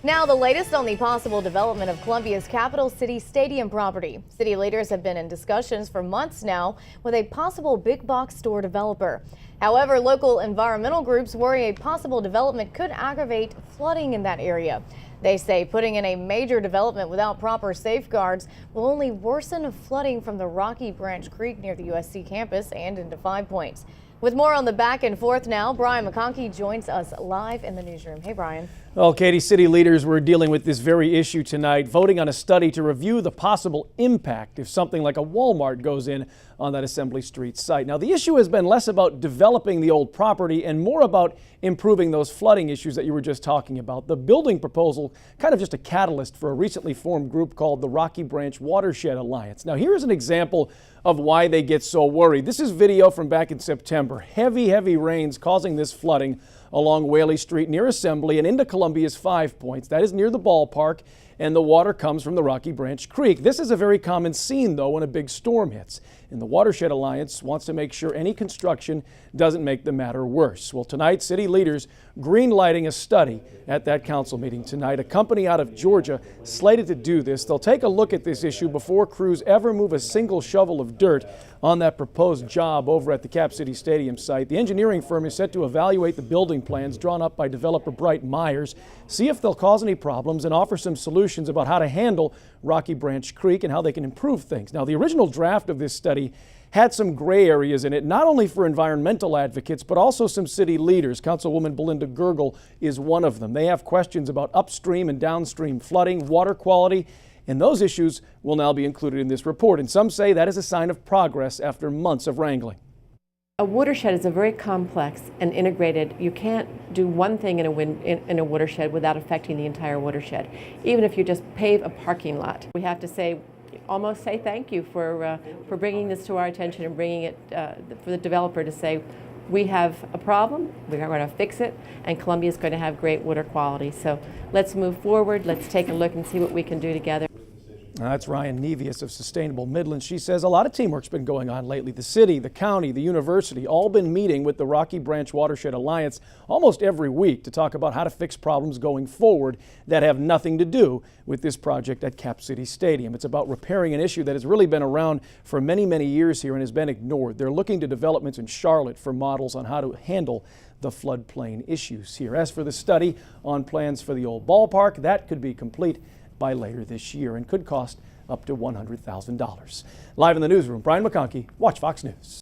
Now, the latest on the possible development of Columbia's Capital City Stadium property. City leaders have been in discussions for months now with a possible big box store developer. However, local environmental groups worry a possible development could aggravate flooding in that area. They say putting in a major development without proper safeguards will only worsen flooding from the Rocky Branch Creek near the USC campus and into Five Points. With more on the back and forth now, Brian McConkey joins us live in the newsroom. Hey, Brian. Well, Katie, city leaders were dealing with this very issue tonight, voting on a study to review the possible impact if something like a Walmart goes in on that Assembly Street site. Now, the issue has been less about developing the old property and more about improving those flooding issues that you were just talking about. The building proposal, kind of just a catalyst for a recently formed group called the Rocky Branch Watershed Alliance. Now, here's an example of why they get so worried. This is video from back in September. Heavy rains causing this flooding along Whaley Street near Assembly and into Columbia's Five Points. That is near the ballpark, and the water comes from the Rocky Branch Creek. This is a very common scene, though, when a big storm hits. And the Watershed Alliance wants to make sure any construction doesn't make the matter worse. Well, tonight, city leaders green-lighting a study at that council meeting tonight. A company out of Georgia slated to do this. They'll take a look at this issue before crews ever move a single shovel of dirt on that proposed job over at the Cap City Stadium site. The engineering firm is set to evaluate the building plans drawn up by developer Bright Myers, see if they'll cause any problems, and offer some solutions about how to handle Rocky Branch Creek and how they can improve things. Now, the original draft of this study had some gray areas in it, not only for environmental advocates, but also some city leaders. Councilwoman Belinda Gergel is one of them. They have questions about upstream and downstream flooding, water quality, and those issues will now be included in this report. And some say that is a sign of progress after months of wrangling. A watershed is a very complex and integrated. You can't do one thing in a watershed without affecting the entire watershed. Even if you just pave a parking lot, we have to almost say thank you for bringing this to our attention and bringing it for the developer to say, we have a problem, we are going to fix it, and Columbia is going to have great water quality. So let's move forward, let's take a look and see what we can do together. That's Ryan Nevius of Sustainable Midlands. She says a lot of teamwork's been going on lately. The city, the county, the university, all been meeting with the Rocky Branch Watershed Alliance almost every week to talk about how to fix problems going forward that have nothing to do with this project at Cap City Stadium. It's about repairing an issue that has really been around for many years here and has been ignored. They're looking to developments in Charlotte for models on how to handle the floodplain issues here. As for the study on plans for the old ballpark, that could be complete by later this year and could cost up to $100,000. Live in the newsroom, Brian McConkey, Watch Fox News.